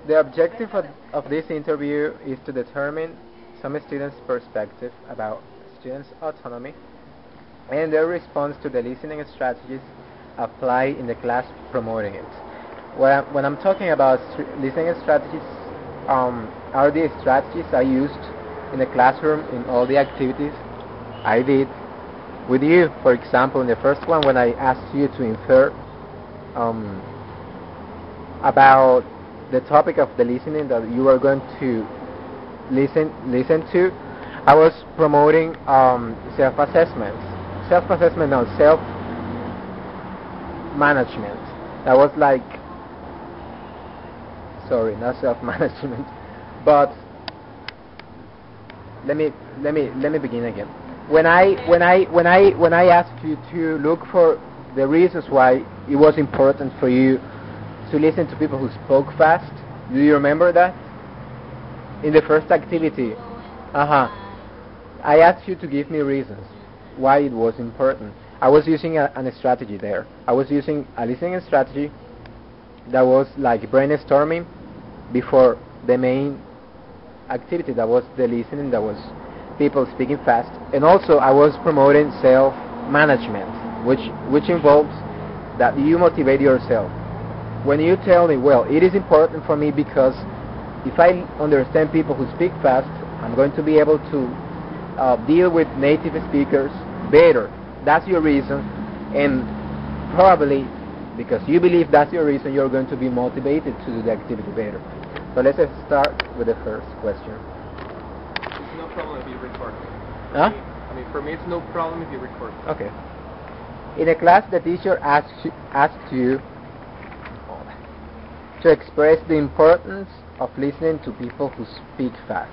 The objective of this interview is to determine some students' perspective about students' autonomy and their response to the listening strategies applied in the class promoting it. When I'm talking about listening strategies, are the strategies I used in the classroom in all the activities I did with you. For example, in the first one, when I asked you to infer about the topic of the listening that you were going to listen to, I was promoting self-assessment, no, self-management. That was like, sorry, not self-management, but let me begin again. When I asked you to look for the reasons why it was important for you to listen to people who spoke fast, do you remember that? In the first activity, I asked you to give me reasons why it was important. I was using a strategy there. I was using a listening strategy that was like brainstorming before the main activity, that was the listening, that was people speaking fast. And also I was promoting self-management, which involves that you motivate yourself. When you tell me, well, it is important for me because if I understand people who speak fast, I'm going to be able to deal with native speakers better. That's your reason, and probably because you believe that's your reason, you're going to be motivated to do the activity better. So let's start with the first question. It's no problem if you record. Huh? I mean, for me, it's no problem if you record. Okay. In a class, the teacher asked you to express the importance of listening to people who speak fast.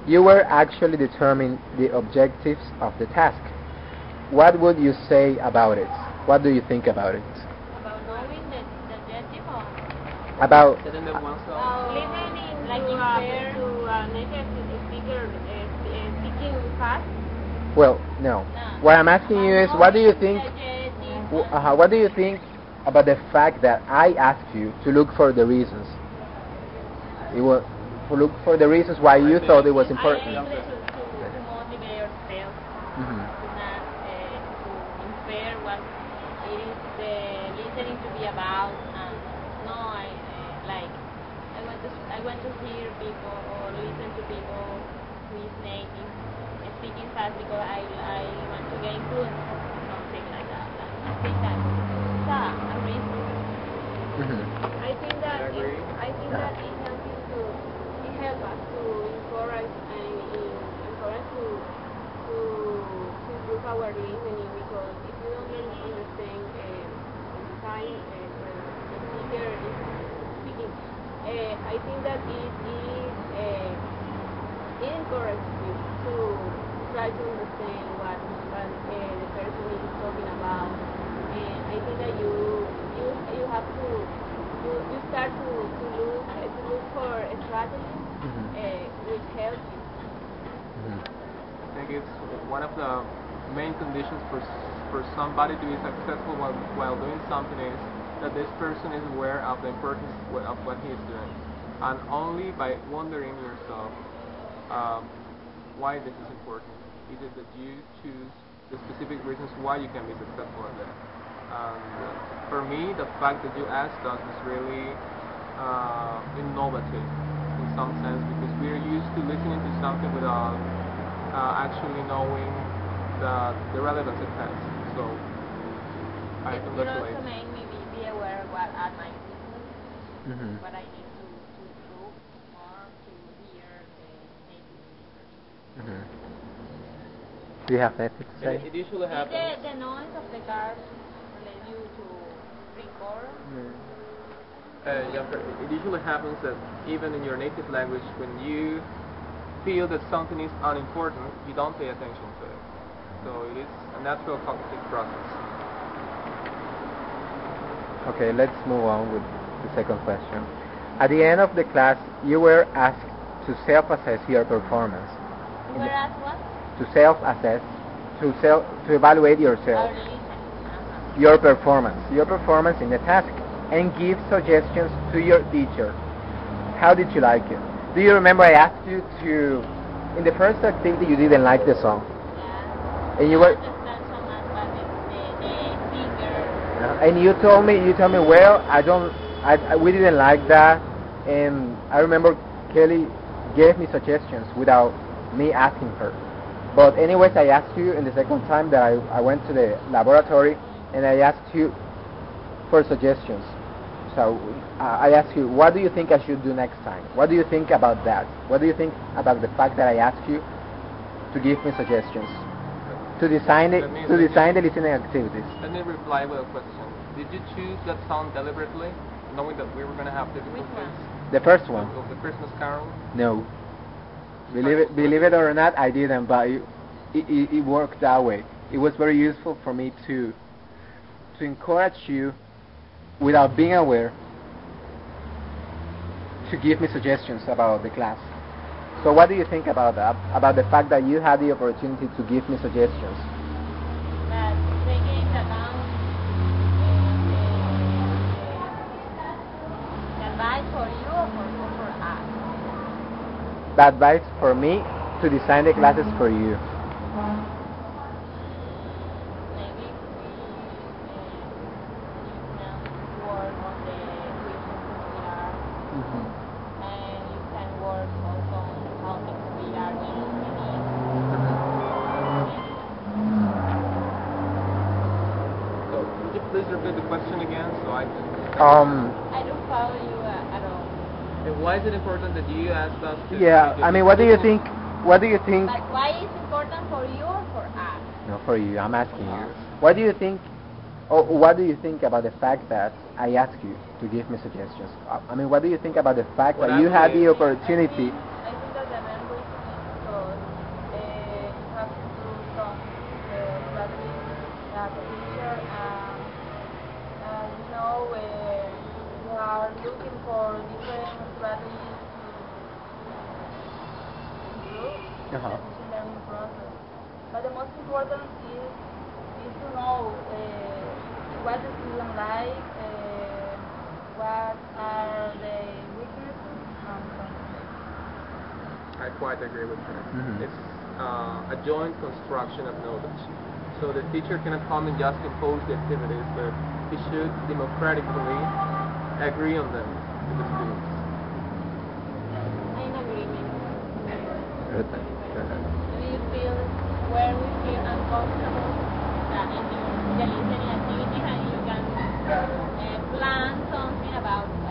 You were actually determining the objectives of the task. What would you say about it? What do you think about it? About knowing the objective or? About Listening, like to a native speaker speaking fast? well, no. What I'm asking you is, what do you think? What do you think about the fact that I asked you to look for the reasons? It was to look for the reasons why you thought it was important. To motivate yourself, to infer what it is the listening to be about. No, I want to hear people or listen to people who is native speaking fast because I want to gain fluency, something like that. I think that it's a reason. I think that it helps us to encourage to improve our listening, because if you don't understand the time when the speaker is speaking, I think that it encourages you to try to understand what the person is talking about, and I think that you have to you start to look for a strategy which helps you. I think it's one of the main conditions for somebody to be successful while doing something is that this person is aware of the importance of what he is doing, and only by wondering yourself why this is important is it that you choose the specific reasons why you can be successful at that. For me, the fact that you asked us is really innovative in some sense, because we're used to listening to something without actually knowing the relevance it has. So I congratulate. It also made me be aware of what are my weaknesses, what I need to improve more to hear the native speakers. Do you have anything to say? It usually happens. The noise of the cars led you to record? It usually happens that even in your native language, when you feel that something is unimportant, you don't pay attention to it. So it is a natural cognitive process. Okay, let's move on with the second question. At the end of the class, you were asked to self-assess your performance. You were asked what? To self-assess, to evaluate yourself, your performance in the task, and give suggestions to your teacher. how did you like it? Do you remember I asked you to, in the first activity you didn't like the song, Yeah. and you were, Not so much, but the singer. and you told me, well, we didn't like that, and I remember Kelly gave me suggestions without me asking her. But anyways, I asked you in the second time that I went to the laboratory, and I asked you for suggestions. So I asked you, what do you think I should do next time? What do you think about that? What do you think about the fact that I asked you to give me suggestions to design the listening activities? Let me reply with a question. Did you choose that song deliberately, knowing that we were going to have difficulties? Which one? The first one. Of the Christmas Carol? No. Believe it or not, I didn't, but it worked that way. It was very useful for me to encourage you, without being aware, to give me suggestions about the class. So what do you think about that? About the fact that you had the opportunity to give me suggestions? That taking into account the advice for you or for us? The advice for me to design the classes for you. Maybe we can work on the questions we are, and you can work also on the topics we are interested in. So, would you please repeat the question again so I can... I don't follow you at all. And why is it important that you ask us to... Yeah, I mean, what do you think? What do you think? But why is it important for you or for us? No, for you. I'm asking you. What do you think? Or what do you think about the fact that I asked you to give me suggestions? I mean, what do you think about the fact that you had the opportunity? I think that the main reason is because you have to do some strategies as a teacher, and you know you are looking for different strategies to improve the teaching learning process. But the most important is to know what the student like, what are the weaknesses, and something. I quite agree with her. It's a joint construction of knowledge. So the teacher cannot come and just impose the activities, but he should democratically agree on them with the students. I'm agreement. Good. Do you feel where we feel uncomfortable in the listening activities, and you can plan something about it?